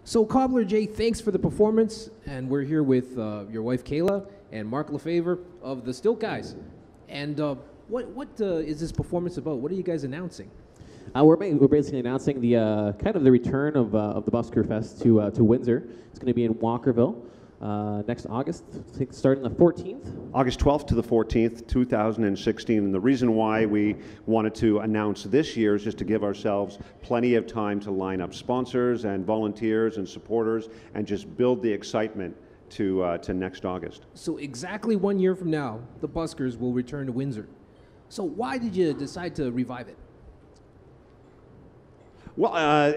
So, Cobbler Jay, thanks for the performance, and we're here with your wife Kaela and Mark Lefebvre of the Stilt Guys. And what is this performance about? What are you guys announcing? We're basically announcing the kind of the return of the Buskerfest to Windsor. It's going to be in Walkerville next August, I think starting the 14th. August 12th to the 14th, 2016. And the reason why we wanted to announce this year is just to give ourselves plenty of time to line up sponsors and volunteers and supporters and just build the excitement to next August. So exactly 1 year from now, the Buskers will return to Windsor. So why did you decide to revive it? Well,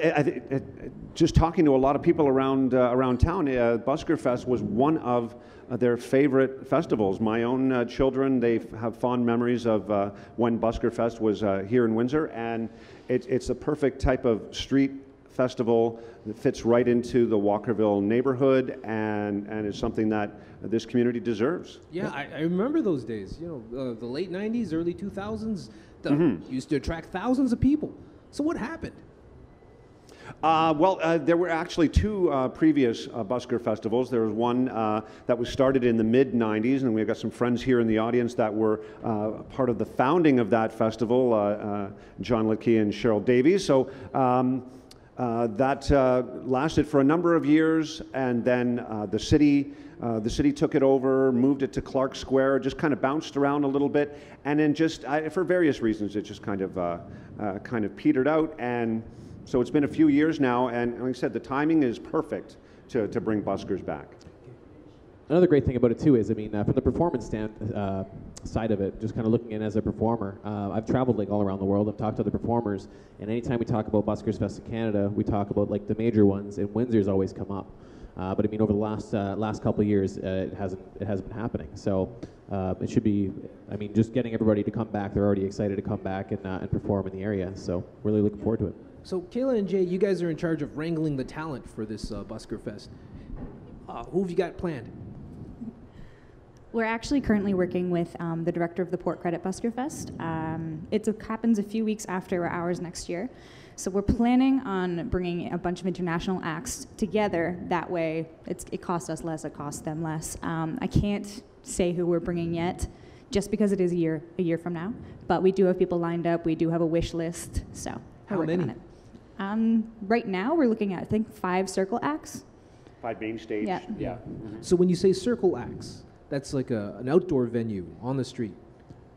just talking to a lot of people around town, Buskerfest was one of their favorite festivals. My own children, they have fond memories of when Buskerfest was here in Windsor, and it's a perfect type of street festival that fits right into the Walkerville neighborhood and is something that this community deserves. Yeah, I remember those days. You know, the late 90s, early 2000s, used to attract thousands of people. So what happened? There were actually two previous Busker festivals. There was one that was started in the mid-90s, and we've got some friends here in the audience that were part of the founding of that festival, John Litkey and Cheryl Davies. So that lasted for a number of years, and then the city took it over, moved it to Clark Square, just kind of bounced around a little bit, and then just for various reasons, it just kind of petered out. And so it's been a few years now, and like I said, the timing is perfect to bring Buskers back. Another great thing about it too is, I mean, from the performance side of it, just kind of looking in as a performer, I've traveled like all around the world. I've talked to other performers, and anytime we talk about Buskers Fest in Canada, we talk about like the major ones, and Windsor's always come up. But I mean, over the last couple of years, it hasn't been happening. So it should be. I mean, just getting everybody to come back. They're already excited to come back and perform in the area. So really looking forward to it. So Kaela and Jay, you guys are in charge of wrangling the talent for this Buskerfest. Who have you got planned? We're actually currently working with the director of the Port Credit Buskerfest. It happens a few weeks after ours next year. So we're planning on bringing a bunch of international acts together. That way, it costs us less, it costs them less. I can't say who we're bringing yet, just because it is a year from now. But we do have people lined up. We do have a wish list. So we're working on it. Right now, we're looking at, I think, 5 circle acts. 5 main stage. Yeah. Mm-hmm. So when you say circle acts, that's like an outdoor venue on the street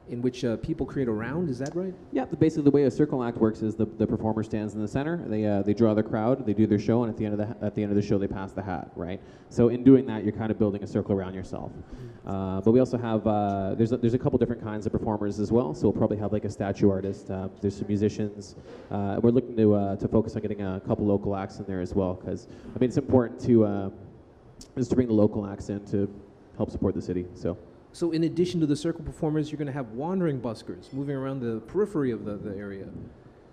in which people create a round, is that right? Yeah, basically the way a circle act works is the performer stands in the center. They draw the crowd, they do their show, and at the end of the show they pass the hat, right? So in doing that, you're kind of building a circle around yourself. But we also have there's a couple different kinds of performers as well. So we'll probably have like a statue artist. There's some musicians. We're looking to focus on getting a couple local acts in there as well, because I mean it's important to bring the local acts in to help support the city. So in addition to the circle performers, you're going to have wandering buskers moving around the periphery of the area.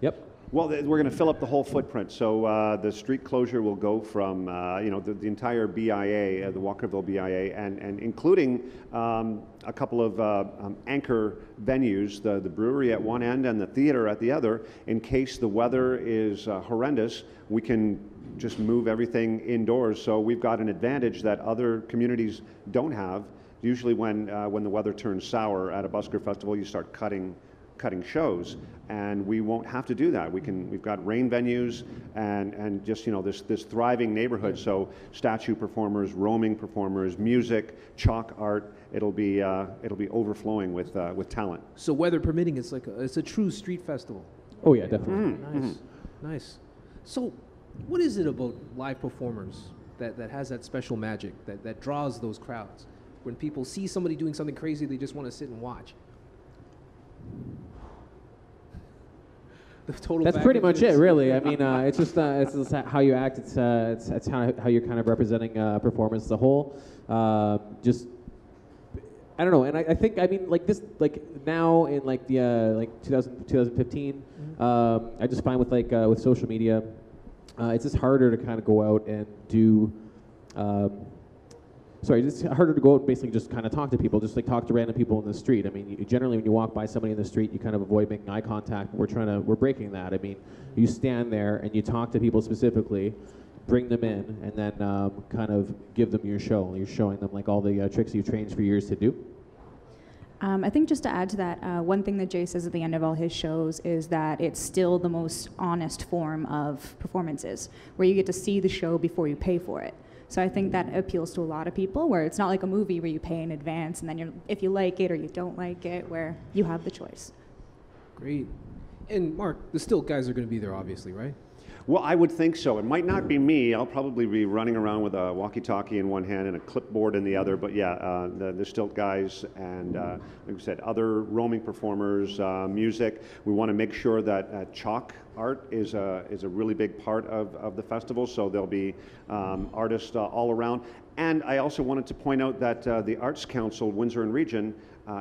Yep. Well, we're going to fill up the whole footprint. So the street closure will go from the entire BIA, the Walkerville BIA, and including a couple of anchor venues, the brewery at one end and the theater at the other. In case the weather is horrendous, we can just move everything indoors. So we've got an advantage that other communities don't have. Usually when the weather turns sour at a Busker festival, you start cutting shows, and we won't have to do that. We've got rain venues and just this thriving neighborhood. So statue performers, roaming performers, music, chalk art. It'll be overflowing with talent. So weather permitting, it's a true street festival. Oh yeah, definitely. Nice. So what is it about live performers that has that special magic that draws those crowds? When people see somebody doing something crazy, they just want to sit and watch. That's pretty much it, really. I mean, it's just how you act. It's how you're kind of representing performance as a whole. Just I don't know, and I think like this, like now in like the like 2015, I just find with social media, it's just harder to kind of go out and do. It's harder to go out and basically just kind of talk to people, just like talk to random people in the street. I mean, generally when you walk by somebody in the street, you kind of avoid making eye contact. We're breaking that. I mean, you stand there and you talk to people specifically, bring them in, and then kind of give them your show. You're showing them like all the tricks you've trained for years to do. I think just to add to that, one thing that Jay says at the end of all his shows is that it's still the most honest form of performances, where you get to see the show before you pay for it. So I think that appeals to a lot of people, where it's not like a movie where you pay in advance and then if you like it or you don't like it, where you have the choice. Great. And Mark, the stilt guys are going to be there, obviously, right? Well, I would think so. It might not be me. I'll probably be running around with a walkie-talkie in one hand and a clipboard in the other. But yeah, the stilt guys and, like we said, other roaming performers, music. We want to make sure that chalk art is a really big part of the festival. So there'll be artists all around. And I also wanted to point out that the Arts Council, Windsor and Region,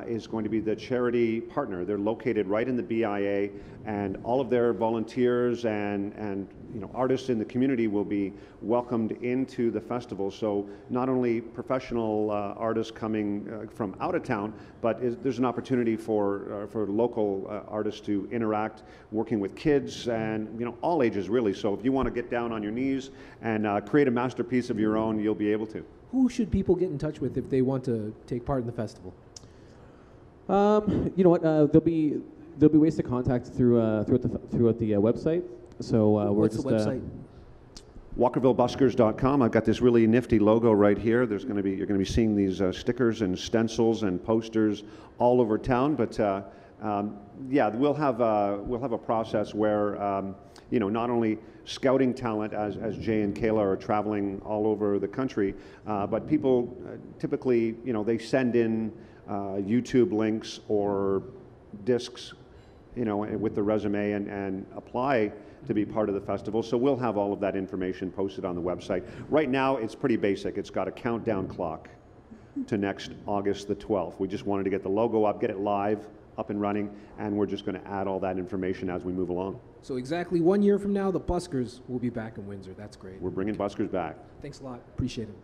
is going to be the charity partner. They're located right in the BIA, and all of their volunteers and artists in the community will be welcomed into the festival. So not only professional artists coming from out of town, but there's an opportunity for local artists to interact, working with kids and all ages really. So if you want to get down on your knees and create a masterpiece of your own, you'll be able to. Who should people get in touch with if they want to take part in the festival? You know what? There'll be ways to contact throughout the website. So what's the website? Walkervillebuskers.com. I've got this really nifty logo right here. You're going to be seeing these stickers and stencils and posters all over town. But yeah, we'll have a process where not only scouting talent as Jay and Kaela are traveling all over the country, but people typically they send in YouTube links or discs, with the resume and apply to be part of the festival. So we'll have all of that information posted on the website. Right now, it's pretty basic. It's got a countdown clock to next August the 12th. We just wanted to get the logo up, get it live, up and running, and we're just going to add all that information as we move along. So exactly 1 year from now, the Buskers will be back in Windsor. That's great. We're bringing Buskers back. Thanks a lot. Appreciate it.